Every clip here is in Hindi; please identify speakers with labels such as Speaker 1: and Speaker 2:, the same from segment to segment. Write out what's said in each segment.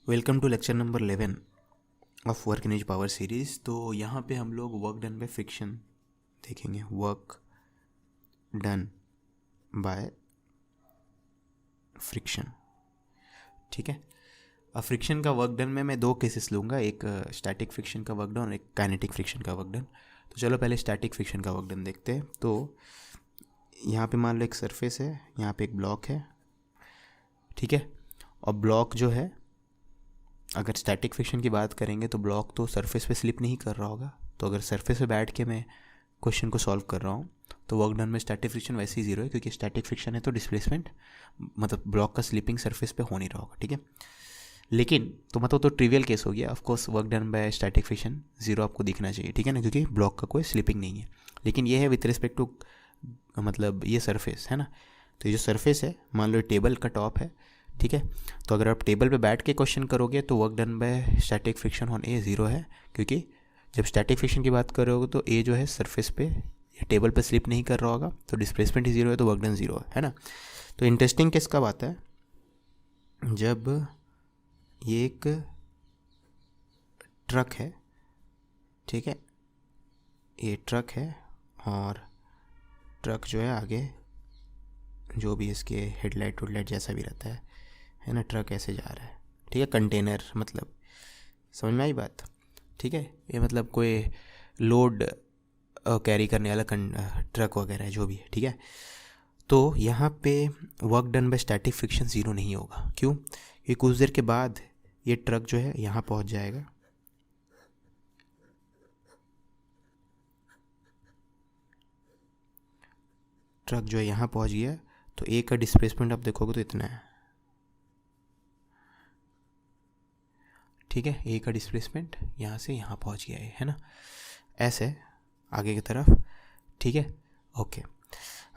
Speaker 1: Welcome to lecture number 11 of work energy power series. तो यहाँ पे हम लोग वर्क डन बाय फ्रिक्शन देखेंगे। वर्क डन बाय फ्रिक्शन, ठीक है। अब फ्रिक्शन का वर्क डन में मैं दो केसेस लूँगा, एक स्टैटिक फ्रिक्शन का वर्क डन और एक काइनेटिक फ्रिक्शन का वर्क डन। तो चलो पहले स्टैटिक फ्रिक्शन का वर्क डन देखते हैं। तो यहाँ पे मान लो एक सरफेस है, यहाँ पे एक ब्लॉक है, ठीक है। और ब्लॉक जो है, अगर स्टैटिक फ्रिक्शन की बात करेंगे तो ब्लॉक तो सरफेस पे स्लिप नहीं कर रहा होगा। तो अगर सरफेस पे बैठ के मैं क्वेश्चन को सॉल्व कर रहा हूँ तो वर्क डन में स्टैटिक फ्रिक्शन वैसे ही जीरो है, क्योंकि स्टैटिक फ्रिक्शन है तो डिस्प्लेसमेंट मतलब ब्लॉक का स्लिपिंग सरफेस पे हो नहीं रहा होगा, ठीक है। लेकिन तो मतलब तो ट्रिवियल केस हो गया। Of course work done by static friction zero आपको दिखना चाहिए, ठीक है ना, क्योंकि ब्लॉक का कोई स्लिपिंग नहीं है। लेकिन ये है विथ रिस्पेक्ट टू मतलब ये सरफेस है ना। तो ये जो सरफेस है, मान लो टेबल का टॉप है, ठीक है। तो अगर आप टेबल पे बैठ के क्वेश्चन करोगे तो work done by static friction on A zero है, क्योंकि जब स्टैटिक फ्रिक्शन की बात करोगे तो ए जो है सरफेस पे या टेबल पे स्लिप नहीं कर रहा होगा, तो डिस्प्लेसमेंट ही जीरो है, तो वर्क डन जीरो है ना। तो इंटरेस्टिंग केस कब आता है, जब ये एक ट्रक है, ठीक है। ये ट्रक है और ट्रक जो है आगे जो भी इसके हेडलाइट वुडलाइट जैसा भी रहता है ना, ट्रक ऐसे जा रहा है, ठीक है। कंटेनर मतलब समझ में आई बात, ठीक है। ये मतलब कोई लोड कैरी करने वाला ट्रक वगैरह है जो भी है, ठीक है। तो यहाँ पे work done by static friction zero नहीं होगा। क्यों? क्योंकि कुछ देर के बाद ये ट्रक जो है यहाँ पहुँच जाएगा, ट्रक जो है यहाँ पहुँच गया तो ए का डिस्प्लेसमेंट आप देखोगे तो इतना है, ठीक है। ए का डिस्प्लेसमेंट यहाँ से यहाँ पहुँच गया है ना, ऐसे आगे की तरफ, ठीक है। ओके,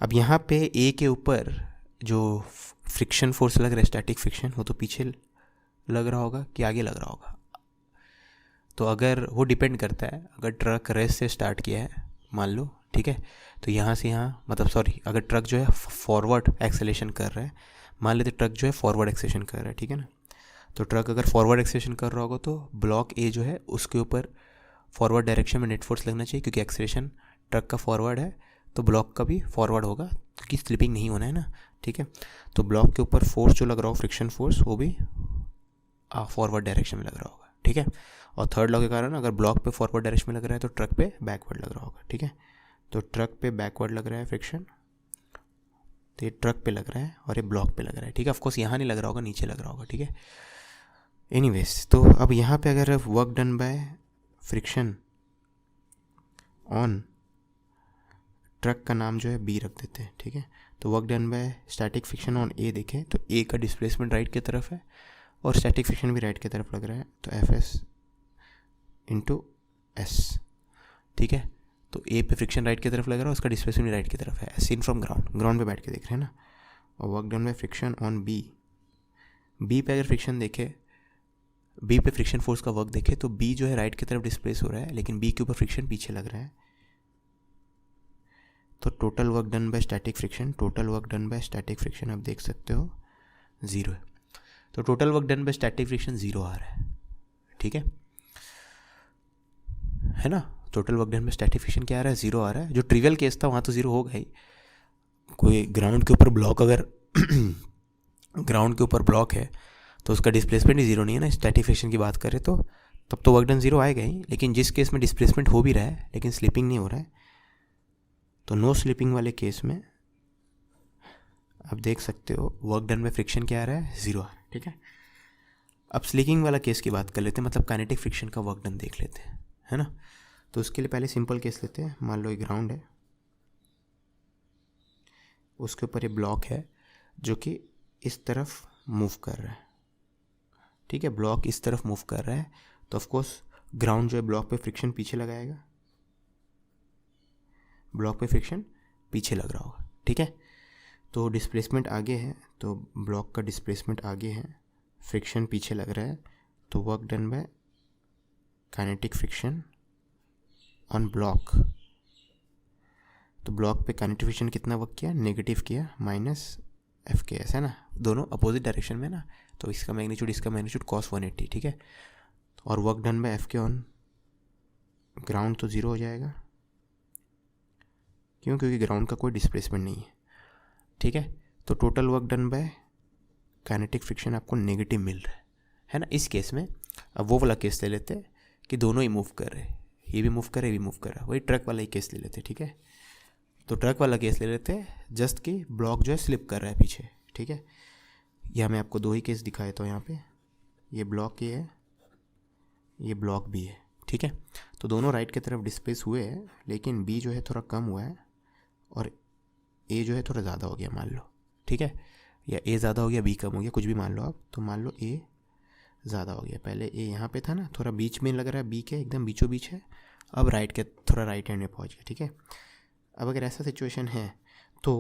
Speaker 1: अब यहाँ पे ए के ऊपर जो फ्रिक्शन फोर्स लग रहा है स्टैटिक फ्रिक्शन, वो तो पीछे लग रहा होगा कि आगे लग रहा होगा। तो अगर वो डिपेंड करता है, अगर ट्रक रेस से स्टार्ट किया है मान लो, ठीक है, तो यहाँ से यहाँ मतलब सॉरी, अगर ट्रक जो है फॉरवर्ड एक्सेलेरेशन कर रहा है, मान लेते ट्रक जो है फॉरवर्ड एक्सेलेरेशन कर रहा है, ठीक है ना। तो ट्रक अगर फॉरवर्ड एक्सेलेरेशन कर रहा होगा तो ब्लॉक ए जो है उसके ऊपर फॉरवर्ड डायरेक्शन में नेट फोर्स लगना चाहिए, क्योंकि एक्सेलेरेशन ट्रक का फॉरवर्ड है तो ब्लॉक का भी फॉरवर्ड होगा, क्योंकि स्लिपिंग नहीं होना है ना, ठीक है। तो ब्लॉक के ऊपर फोर्स जो लग रहा हो फ्रिक्शन फोर्स, वो भी फॉरवर्ड डायरेक्शन में लग रहा होगा, ठीक है। और थर्ड लॉ के कारण अगर ब्लॉक पे फॉरवर्ड डायरेक्शन में लग रहा है तो ट्रक पे बैकवर्ड लग रहा होगा, ठीक है। तो ट्रक पे बैकवर्ड लग रहा है फ्रिक्शन, तो ये ट्रक पे लग रहा है और ये ब्लॉक पे लग रहा है, ठीक है। ऑफकोर्स यहाँ नहीं लग रहा होगा, नीचे लग रहा होगा, ठीक है। एनीवेज, तो अब यहाँ पे अगर work done by friction on truck का नाम जो है बी रख देते हैं, ठीक है। तो work done by static friction on A देखें तो ए का डिस्प्लेसमेंट राइट की तरफ है और स्टैटिक फ्रिक्शन भी राइट की तरफ लग रहा है, तो एफ एस इंटू एस, ठीक है। तो ए पे फ्रिक्शन राइट की तरफ लग रहा है, उसका डिस्प्लेसमेंट राइट की तरफ है, सीन फ्रॉम ग्राउंड पे बैठ के देख रहे हैं ना। और work done by friction on B, B पे अगर फ्रिक्शन देखे, बी पे फ्रिक्शन फोर्स का वर्क देखे तो बी जो है राइट की तरफ डिस्प्लेस हो रहा है, लेकिन बी के ऊपर फ्रिक्शन पीछे लग रहा है। तो total work done by static friction, total work done by static friction आप देख सकते हो ज़ीरो है। तो total work done by static friction zero आ रहा है, ठीक है ना। Total work done by static friction क्या आ रहा है? ज़ीरो आ रहा है। जो ट्रिवियल केस था वहाँ तो ज़ीरो होगा ही। कोई ग्राउंड के ऊपर ब्लॉक अगर ग्राउंड के ऊपर ब्लॉक है तो उसका डिस्प्लेसमेंट ही ज़ीरो नहीं है ना, स्टैटिक फ्रिक्शन की बात करें तो तब तो वर्क डन ज़ीरो आएगा ही। लेकिन जिस केस में डिस्प्लेसमेंट हो भी रहा है लेकिन स्लिपिंग नहीं हो रहा है, तो नो स्लिपिंग वाले केस में आप देख सकते हो वर्क डन में फ्रिक्शन क्या आ रहा है? ज़ीरो आ रहा है, ठीक है। अब स्लिपिंग वाला केस की बात कर लेते हैं, मतलब काइनेटिक फ्रिक्शन का वर्क डन देख लेते हैं, है ना। तो उसके लिए पहले सिंपल केस लेते हैं। मान लो ये ग्राउंड है, उसके ऊपर ये ब्लॉक है जो कि इस तरफ मूव कर रहा है, ठीक है। ब्लॉक इस तरफ मूव कर रहा है तो ऑफकोर्स ग्राउंड जो है ब्लॉक पे फ्रिक्शन पीछे लगाएगा, ब्लॉक पे फ्रिक्शन पीछे लग रहा होगा, ठीक है। तो डिस्प्लेसमेंट आगे है, तो ब्लॉक का डिस्प्लेसमेंट आगे है, फ्रिक्शन पीछे लग रहा है, तो work done by kinetic friction on block. तो ब्लॉक पे काइनेटिक फ्रिक्शन कितना वर्क किया? नेगेटिव किया, माइनस एफ के एस, है ना, दोनों अपोजिट डायरेक्शन में ना, तो इसका मैग्नीट्यूड cos 180, ठीक है। और वर्क डन बाय एफ के ऑन ग्राउंड तो 0 हो जाएगा, क्यों? क्योंकि ग्राउंड का कोई डिस्प्लेसमेंट नहीं है, ठीक है। तो total work done by kinetic friction आपको नेगेटिव मिल रहा है ना इस केस में। अब वो वाला केस ले लेते हैं कि दोनों ही मूव कर रहे हैं, ये भी मूव कर रहा है, ये भी मूव कर रहा है, वही ट्रक वाला ही केस ले लेते हैं, ठीक है। तो ट्रक वाला केस ले लेते हैं, जस्ट कि ब्लॉक जो है स्लिप कर रहा है पीछे, ठीक है। यहाँ मैं आपको 2 ही केस दिखाया था यहाँ पे, ये ब्लॉक ये है, ये ब्लॉक भी है, ठीक है। तो दोनों राइट की तरफ डिस्प्लेस हुए हैं, लेकिन बी जो है थोड़ा कम हुआ है और ए जो है थोड़ा ज़्यादा हो गया मान लो, ठीक है। या ए ज़्यादा हो गया, बी कम हो गया, कुछ भी मान लो आप। तो मान लो ए ज़्यादा हो गया, पहले ए यहाँ पे था ना, थोड़ा बीच में लग रहा है, बी के एकदम बीचों बीच है, अब राइट के थोड़ा राइट हैंड में पहुँच गया, ठीक है। अब अगर ऐसा सिचुएशन है तो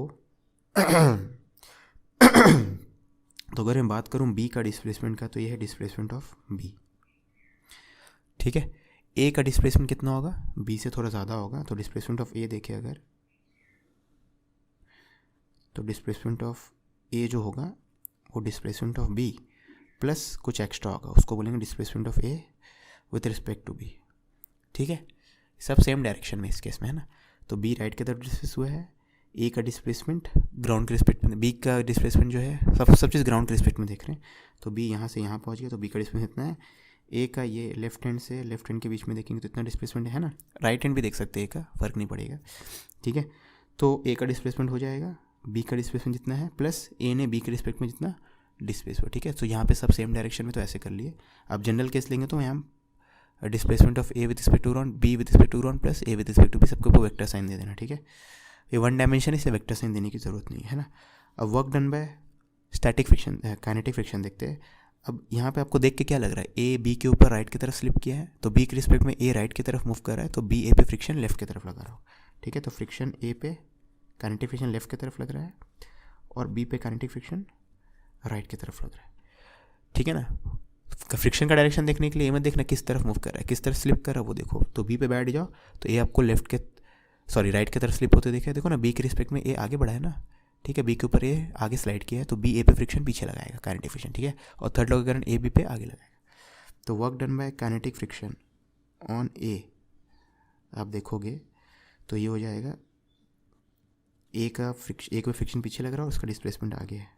Speaker 1: तो अगर मैं बात करूँ बी का डिस्प्लेसमेंट का, तो ये है डिस्प्लेसमेंट ऑफ बी, ठीक है। ए का डिस्प्लेसमेंट कितना होगा? बी से थोड़ा ज़्यादा होगा, तो डिस्प्लेसमेंट ऑफ ए देखें अगर, तो डिस्प्लेसमेंट ऑफ ए जो होगा वो डिस्प्लेसमेंट ऑफ बी प्लस कुछ एक्स्ट्रा होगा, उसको बोलेंगे displacement of A with respect to B, ठीक है। सब सेम डायरेक्शन में इस केस में, है ना। तो बी राइट की तरफ डिस्प्लेस हुआ है, ए का डिस्प्लेसमेंट ग्राउंड के रिस्पेक्ट में, बी का डिस्प्लेसमेंट जो है सब चीज़ ग्राउंड के रिस्पेक्ट में देख रहे हैं। तो बी यहाँ से यहाँ पहुँच गया, तो बी का डिस्प्लेसमेंट इतना है। ए का ये लेफ्ट हैंड से लेफ्ट हैंड के बीच में देखेंगे तो इतना डिस्प्लेसमेंट है ना, राइट हैंड भी देख सकते हैं, ए का फ़र्क नहीं पड़ेगा, ठीक है। तो ए का डिस्प्लेसमेंट हो जाएगा, बी का डिस्प्लेसमेंट जितना है प्लस ए ने बी के रिस्पेक्ट में जितना डिस्प्लेस हुआ, ठीक है। तो यहाँ पे सब सेम डायरेक्शन में, तो ऐसे कर लिए। अब जनरल केस लेंगे तो यहाँ displacement of A with respect to ground, B with respect to ground plus A with respect to B, सबके ऊपर वेक्टर साइन दे देना, ठीक है। ये 1 डायमेंशन है, इसलिए वेक्टर साइन देने की ज़रूरत नहीं है ना। अब work done by static friction, kinetic friction देखते हैं। अब यहाँ पे आपको देख के क्या लग रहा है, ए बी के ऊपर राइट की तरफ स्लिप किया है, तो बी के रिस्पेक्ट में ए राइट की तरफ मूव कर रहा है, तो बी ए पे फ्रिक्शन लेफ्ट की तरफ लगा रहा हो, ठीक है। तो फ्रिक्शन ए पे काइनेटिक फ्रिक्शन लेफ्ट की तरफ लग रहा है और बी पे काइनेटिक फ्रिक्शन राइट की तरफ लग रहा है, ठीक है ना। फ्रिक्शन का डायरेक्शन देखने के लिए मत देखना किस तरफ मूव कर रहा है, किस तरफ स्लिप कर रहा है वो देखो। तो बी पे बैठ जाओ तो ए आपको राइट की तरफ स्लिप होते दिखे, देखो ना, बी के रिस्पेक्ट में ए आगे बढ़ा है ना, ठीक है। बी के ऊपर ए आगे स्लाइड किया है, तो बी ए पे फ्रिक्शन पीछे लगाएगा, काइनेटिक फ्रिक्शन, ठीक है। और थर्ड लॉ के कारण ए बी पे आगे लगाएगा। तो work done by kinetic friction on A आप देखोगे तो ये हो जाएगा, ए पे फ्रिक्शन पीछे लग रहा है और उसका डिस्प्लेसमेंट आगे है।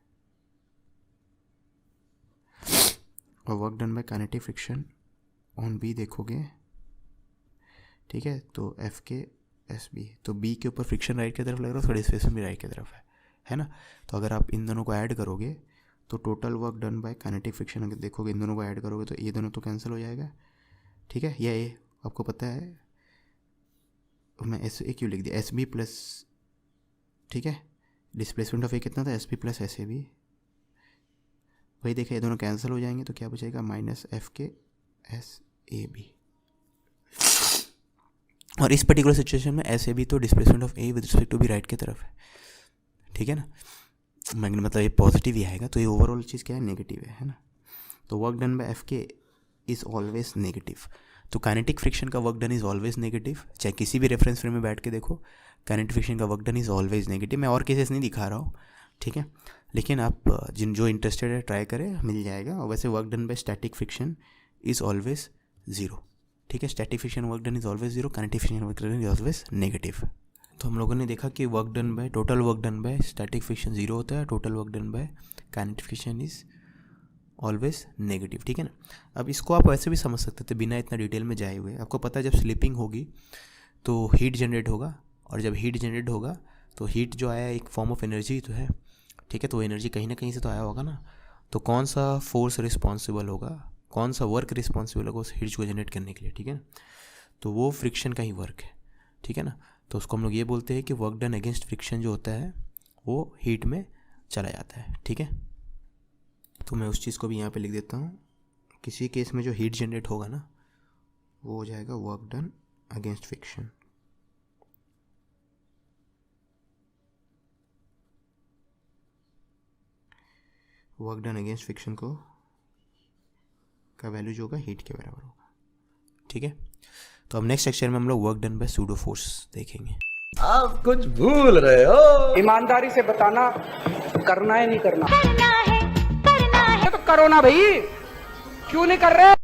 Speaker 1: और work done by kinetic friction on B देखोगे, ठीक है, तो एफ के एस बी, तो बी के ऊपर फ्रिक्शन राइट की तरफ लग रहा है, उसका डिस्प्लेसमेंट भी राइट की तरफ है ना। तो अगर आप इन दोनों को ऐड करोगे तो total work done by kinetic friction अगर देखोगे, इन दोनों को ऐड करोगे तो ये दोनों तो कैंसिल हो जाएगा, ठीक है। या ए आपको पता है, मैं एस ए क्यों लिख दिया, एस बी प्लस, ठीक है, डिस्प्लेसमेंट ऑफ ए कितना था, S B plus S A B, वही देखा, ये दोनों कैंसिल हो जाएंगे, तो क्या बचेगा, माइनस एफ के एस ए बी। और इस पर्टिकुलर सिचुएशन में एस ए बी तो displacement of A with respect to B right की तरफ है, ठीक है ना, मतलब ये पॉजिटिव ही आएगा, तो ये ओवरऑल चीज़ क्या है, नेगेटिव है ना। तो वर्क डन बाय एफ के इज़ ऑलवेज नेगेटिव। तो काइनेटिक फ्रिक्शन का work done is always negative, चाहे किसी भी रेफरेंस फ्रेम में बैठ के देखो, काइनेटिक फ्रिक्शन का work done is always negative. मैं और केसेस नहीं दिखा रहा हूँ, ठीक है, लेकिन आप जो इंटरेस्टेड है ट्राई करें, मिल जाएगा। और वैसे work done by static friction is always 0, ठीक है। Static friction work done is always 0, kinetic friction work done is always negative. तो हम लोगों ने देखा कि work done bye, total work done by static friction 0 होता है, total work done by kinetic friction is always negative, ठीक है ना। अब इसको आप वैसे भी समझ सकते थे बिना इतना डिटेल में जाए हुए। आपको पता है जब स्लिपिंग होगी तो हीट जनरेट होगा, और जब हीट जनरेट होगा तो हीट जो आया एक फॉर्म ऑफ एनर्जी तो है, ठीक है। तो एनर्जी कहीं ना कहीं से तो आया होगा ना, तो कौन सा फोर्स रिस्पॉन्सिबल होगा, कौन सा वर्क रिस्पॉन्सिबल होगा उस हीट को जनरेट करने के लिए, ठीक है ना। तो वो फ्रिक्शन का ही वर्क है, ठीक है ना। तो उसको हम लोग ये बोलते हैं कि वर्क डन अगेंस्ट फ्रिक्शन जो होता है वो हीट में चला जाता है, ठीक है। तो मैं उस चीज़ को भी यहाँ पे लिख देता हूँ, किसी केस में जो हीट जनरेट होगा ना वो हो जाएगा work done against friction. Work done against friction को का वैल्यू जो होगा हीट के बराबर होगा, ठीक है। तो अब नेक्स्ट लेक्चर में हम लोग work done bye pseudo force देखेंगे।
Speaker 2: आप कुछ भूल रहे हो,
Speaker 3: ईमानदारी से बताना
Speaker 2: करना है नहीं करना, करना है तो करो ना भाई, क्यों नहीं कर रहे?